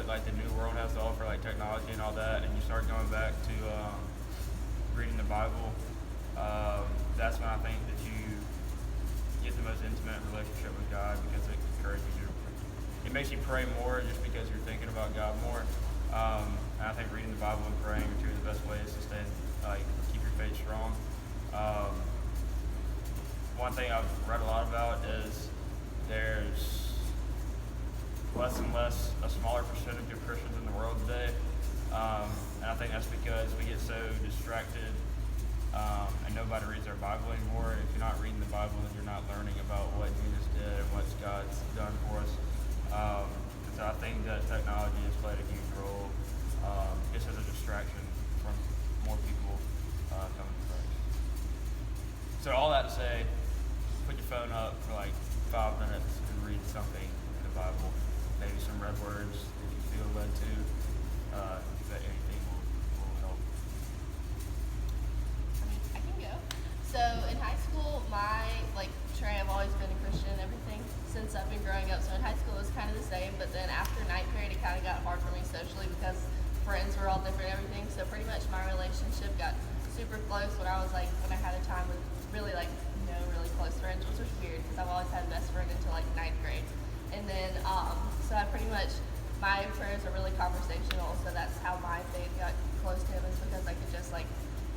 what like the new world has to offer, like technology and all that, and you start going back to reading the Bible, that's when I think that you get the most intimate relationship with God, because it encourages you. It makes you pray more just because you're thinking about God more. And I think reading the Bible and praying are two of the best ways to keep your faith strong. One thing I've read a lot about is there's less and less, a smaller percentage of Christians in the world today. And I think that's because we get so distracted and nobody reads their Bible anymore. If you're not reading the Bible, then you're not learning about what Jesus did and what God's done for us. So I think that technology has played a huge role just as a distraction from more people coming to Christ. So all that to say, put your phone up for like 5 minutes and read something in the Bible. Maybe some red words if you feel led to. That anything will help. I can go. So in high school, Trey, I've always been a Christian and everything since I've been growing up. So in high school it was kind of the same, but then after ninth grade it kind of got hard for me socially because friends were all different and everything. So pretty much my relationship got super close when I had a time with really really close friends, which was weird because I've always had a best friend until like ninth grade. And then so I pretty much, my prayers are really conversational, so that's how my faith got close to him, is because I could just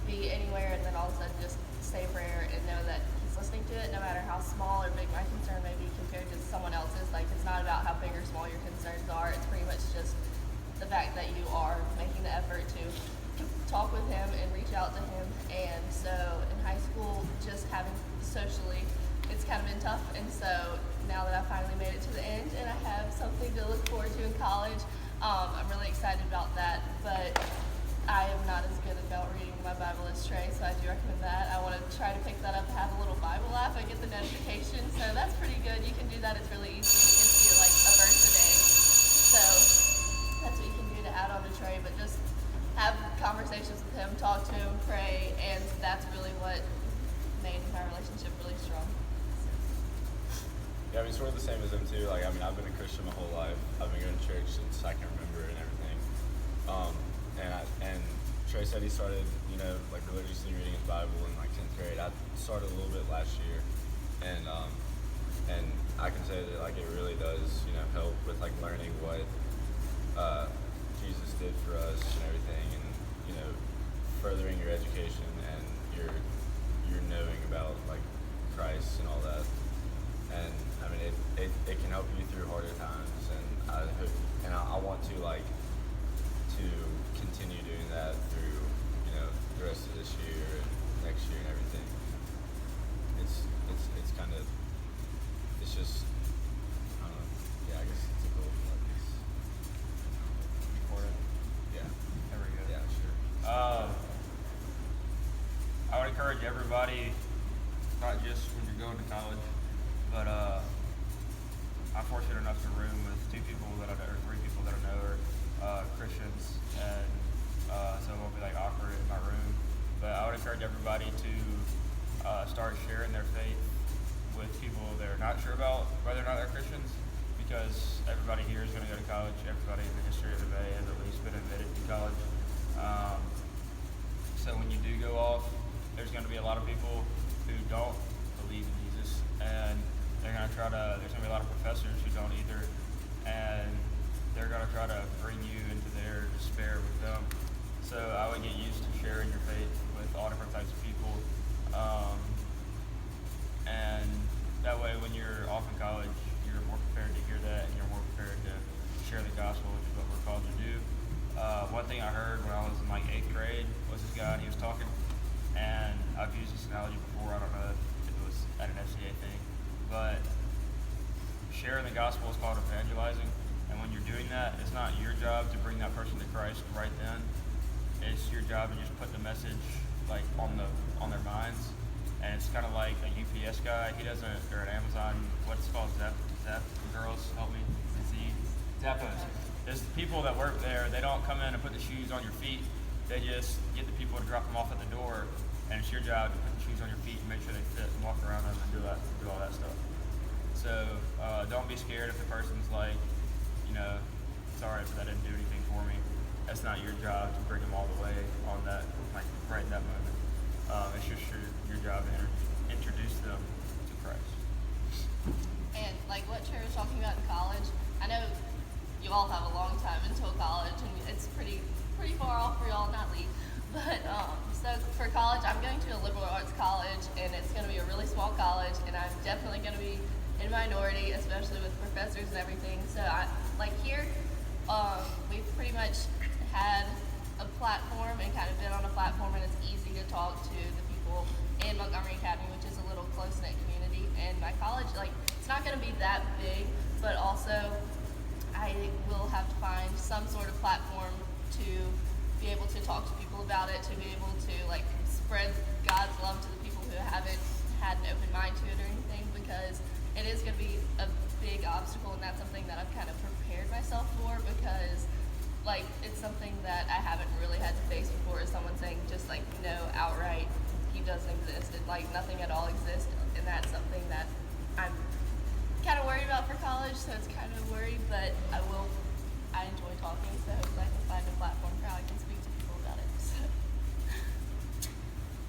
be anywhere and then all of a sudden just say a prayer and know that he's listening to it, no matter how small or big my concern may be compared to someone else's. It's not about how big or small your concerns are. It's pretty much just the fact that you are making the effort to talk with him and reach out to him. And so in high school, just having socially, it's kind of been tough. And so now that I finally made it to the end and I have something to look forward to in college, I'm really excited about that. But I am not as good about reading my Bible as Trey, so I do recommend that. I want to try to pick that up. I have a little Bible app. I get the notification, so that's pretty good. You can do that. It's really easy. It gives you a verse a day. So that's what you can do to add on to Trey. But just have conversations with him, talk to him, pray, and that's really what made my relationship really strong. Yeah, sort of the same as them too. I've been a Christian my whole life. I've been going to church since I can remember and everything. And Trey said he started, religiously reading his Bible in 10th grade. I started a little bit last year, and I can say that it really does, help with learning what Jesus did for us and everything, and furthering your education and your knowing about Christ and all that. And it can help you through harder times, and I hope, and I want to to continue doing that through the rest of this year and next year and everything. It's kind of, it's just, I don't know. Yeah, I guess it's a goal. Important. Yeah. There we go. Yeah, sure. I would encourage everybody, not just when you're going to college, but I'm fortunate enough to room with 2 people that I know, or 3 people that I know are Christians, and so it won't be awkward in my room. But I would encourage everybody to start sharing their faith with people they're not sure about whether or not they're Christians, because everybody here is going to go to college. Everybody in the history of the Bay has at least been admitted to college. So when you do go off, there's going to be a lot of people who don't believe in Jesus, and there's going to be a lot of professors who don't either, and they're going to try to bring you into their despair with them. So I would get used to sharing your faith with all different types of people. And that way when you're off in college, you're more prepared to hear that, and you're more prepared to share the gospel, which is what we're called to do. One thing I heard when I was in 8th grade was this guy, and he was talking, and I've used this analogy before. I don't know if it was at an FCA thing, but sharing the gospel is called evangelizing. And when you're doing that, it's not your job to bring that person to Christ right then. It's your job to just put the message on their minds. And it's kind of like a UPS guy. He doesn't, or an Amazon, what's it called, Zap girls, help me, Zappos. There's people that work there. They don't come in and put the shoes on your feet. They just get the people to drop them off at the door, and it's your job to put the shoes on your feet and make sure they fit and walk around them and do all that stuff. So don't be scared if the person's it's all right, but I didn't do that's not your job to bring them all the way on that, like right in that moment. It's just your job to introduce them to Christ. And like what Trey was talking about in college, I know you all have a long time until college, and it's pretty far off for y'all, not Lee. But so for college, I'm going to a liberal arts college, and it's going to be a really small college, and I'm definitely going to be in minority, especially with professors and everything. So I like here, we've pretty much had a platform and kind of been on a platform, and it's easy to talk to the people in Montgomery Academy, which is a little close-knit community. And my college, like, it's not going to be that big, but also I will have to find some sort of platform to be able to talk to people about it, to be able to like spread God's love to the people who haven't had an open mind to it or anything, because it is going to be a big obstacle, and that's something that I've kind of prepared myself for, because like it's something that I haven't really had to face before, is someone saying just like no outright he doesn't exist, it, like nothing at all exists. And that's something that I'm kind of worried about for college, so it's kind of worried, but I will